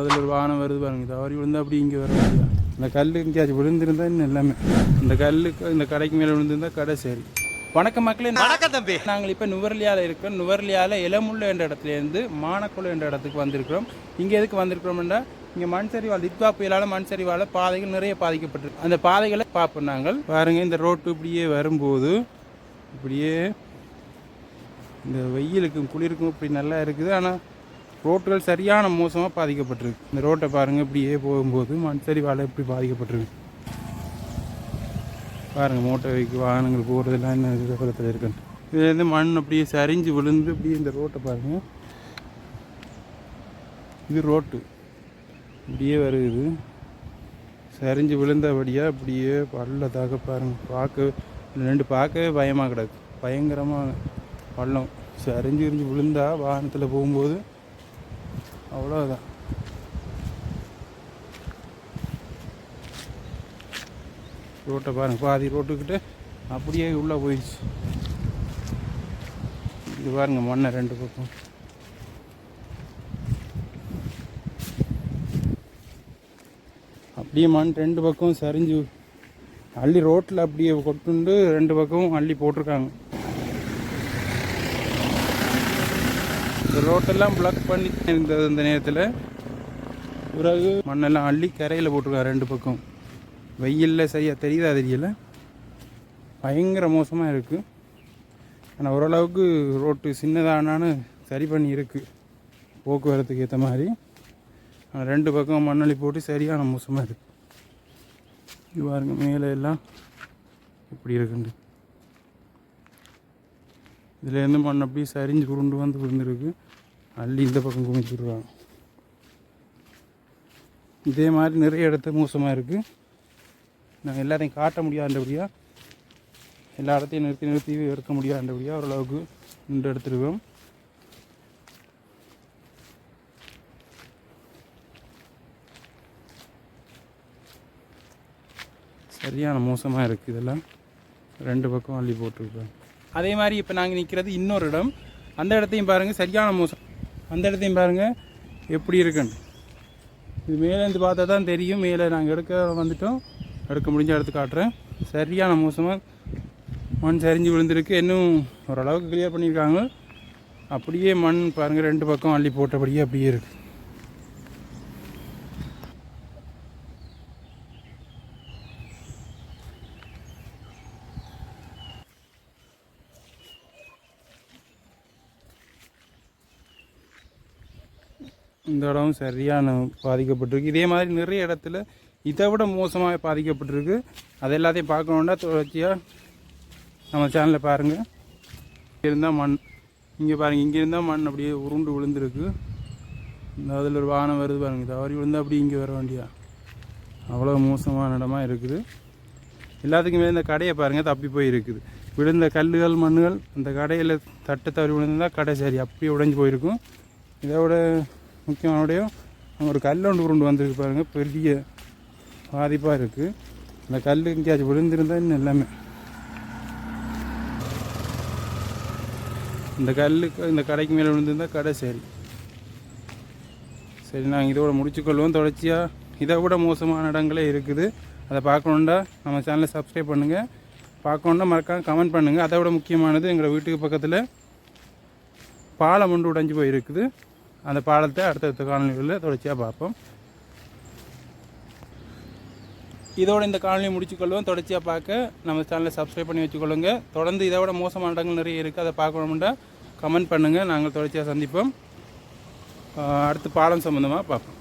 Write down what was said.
அதில் ஒரு வானம் வருது பாருங்க. தவறி விழுந்தா அப்படி இங்கே வர முடியாது. இந்த கல் இங்கேயாச்சும் விழுந்திருந்தா இன்னும் எல்லாமே இந்த கல்லுக்கு இந்த கடைக்கு மேலே விழுந்திருந்தா கடை சரி. வணக்கம் மக்களே. வணக்கம் தம்பி. நாங்கள் இப்போ நுவர்லியாவில் இருக்கோம். நுவர்லியாவில் இளமுள்ள என்ற இடத்துலேருந்து மானக்குளம் என்ற இடத்துக்கு வந்திருக்கிறோம். இங்கே எதுக்கு வந்திருக்கிறோம்னா இங்கே மண் சரிவால் தித்வா புயலால் மண் சரிவால் பாதைகள் நிறைய பாதிக்கப்பட்டிருக்கு. அந்த பாதைகளை பார்ப்போம் நாங்கள். பாருங்கள், இந்த ரோட்டு இப்படியே வரும்போது இப்படியே இந்த வெயிலுக்கும் குளிருக்கும் இப்படி நல்லா இருக்குது. ஆனால் ரோட்டுகள் சரியான மோசமாக பாதிக்கப்பட்டிருக்கு. இந்த ரோட்டை பாருங்கள், இப்படியே போகும்போது மண் சரிவால் எப்படி பாதிக்கப்பட்டிருக்கு பாருங்கள். மோட்டர் வாகனங்கள் போகிறதெல்லாம் என்ன விதத்தில் இருக்குன்னு இதுலேருந்து மண் அப்படியே சரிஞ்சு விழுந்து அப்படியே இந்த ரோட்டை பாருங்கள். இது ரோட்டு இப்படியே வருது, சரிஞ்சு விழுந்தபடியாக அப்படியே பள்ளத்தாக பாருங்கள். பார்க்கவே பயமாக கிடக்கு. பயங்கரமாக பள்ளம் சரிஞ்சு விரிஞ்சு விழுந்தா வாகனத்தில் போகும்போது அவ்வளோதான். ரோட்டை பாருங்கள், பாதி ரோட்டுக்கிட்ட அப்படியே உள்ளே போயிடுச்சு. இது பாருங்கள், மண்ணை ரெண்டு பக்கம் அப்படியே மண் ரெண்டு பக்கம் சரிஞ்சு அள்ளி ரோட்டில் அப்படியே கொட்டுண்டு ரெண்டு பக்கமும் அள்ளி போட்டிருக்காங்க. இந்த ரோட்டெல்லாம் பிளாக் பண்ணி இருந்தது இந்த நேரத்தில். பிறகு மண்ணெல்லாம் அள்ளி கரையில் போட்டிருக்காங்க ரெண்டு பக்கம். வெயிலில் சரியாக தெரியுதா தெரியல, பயங்கர மோசமாக இருக்குது. ஆனால் ஓரளவுக்கு ரோட்டு சின்னதானான்னு சரி பண்ணி இருக்குது போக்குவரத்துக்கு ஏற்ற மாதிரி. ஆனால் ரெண்டு பக்கம் மண்ணள்ளி போட்டு சரியான மோசமாக இருக்குது. இது பாருங்க, மேலே எல்லாம் இப்படி இருக்குண்டு. இதுலேருந்து மண் அப்படியே சரிஞ்சு உருண்டு வந்து விழுந்துருக்கு. அள்ளி இந்த பக்கம் குமிச்சுடுறாங்க. இதே மாதிரி நிறைய இடத்த மோசமாக இருக்குது. நாங்கள் எல்லாத்தையும் காட்ட முடியாதபடியாக எல்லா இடத்தையும் நிறுத்தி எடுக்க முடியாதபடியாக ஓரளவுக்கு நின்று எடுத்துருக்கோம். சரியான மோசமாக இருக்குது. இதெல்லாம் ரெண்டு பக்கம் அள்ளி போட்டிருக்கோம். அதே மாதிரி இப்போ நாங்கள் நிற்கிறது இன்னொரு இடம். அந்த இடத்தையும் பாருங்கள், சரியான மோசம். அந்த இடத்தையும் பாருங்கள் எப்படி இருக்குன்னு. இது மேலேருந்து பார்த்தா தான் தெரியும். மேலே நாங்கள் எடுக்க முடிஞ்ச இடத்து காட்டுறேன். சரியான மோசமாக மண் சரிஞ்சு விழுந்திருக்கு. இன்னும் ஓரளவுக்கு கிளியர் பண்ணியிருக்காங்க. அப்படியே மண் பாருங்கள், ரெண்டு பக்கம் அள்ளி போட்டபடியே அப்படியே இருக்குது. இந்த இடம் சரியான பாதிக்கப்பட்டிருக்கு. இதே மாதிரி நிறைய இடத்துல இதை விட மோசமாக பாதிக்கப்பட்டிருக்கு. அது எல்லாத்தையும் பார்க்கணுன்னா தொடர்ச்சியாக நம்ம சேனலில் பாருங்கள். இங்கே இருந்தால் மண், இங்கே பாருங்கள், இங்கே இருந்தால் மண் அப்படியே உருண்டு விழுந்துருக்கு. இந்த அதில் ஒரு வானம் வருது பாருங்கள். தவறி விழுந்தால் அப்படி இங்கே வர வேண்டியா, அவ்வளோ மோசமான இடமா இருக்குது. எல்லாத்துக்குமே இந்த கடையை பாருங்கள், தப்பி போயிருக்குது. விழுந்த கல்லுகள் மண்ணுகள் அந்த கடையில் தட்டை தவறி விழுந்தால் கடை சரி அப்படியே உடைஞ்சு போயிருக்கும். இதோட முக்கியமானோடையும் அங்கே ஒரு கல் ஒன்று உருண்டு வந்திருக்கு பாருங்கள், பெரிய பாதிப்பாக இருக்குது. அந்த கல் எங்கேயாச்சும் விழுந்திருந்தால் இன்னும் எல்லாமே இந்த கல்லுக்கு இந்த கடைக்கு மேலே விழுந்திருந்தால் கடை சரி. நாங்கள் இதோட முடிச்சுக்கொள்வோம். தொடர்ச்சியாக இதை விட மோசமான இடங்களே இருக்குது. அதை பார்க்கணுன்னா நம்ம சேனலை சப்ஸ்கிரைப் பண்ணுங்கள். பார்க்கணுன்னா மறக்காம கமெண்ட் பண்ணுங்கள். அதை விட முக்கியமானது, எங்கள் வீட்டுக்கு பக்கத்தில் பாலம் ஒன்று உடைஞ்சு போயிருக்குது. அந்த பாலத்தை அடுத்தடுத்த காணொலிகளில் தொடர்ச்சியாக பார்ப்போம். இதோட இந்த காணொலியை முடிச்சுக்கொள்வோம். தொடர்ச்சியாக பார்க்க நம்ம சேனலை சப்ஸ்கிரைப் பண்ணி வச்சுக்கொள்ளுங்க. தொடர்ந்து இதை விட மோசமான இடங்கள் நிறைய இருக்குது. அதை பார்க்கணும்னா கமெண்ட் பண்ணுங்கள். நாங்கள் தொடர்ச்சியாக சந்திப்போம். அடுத்து பாலம் சம்மந்தமாக பார்ப்போம்.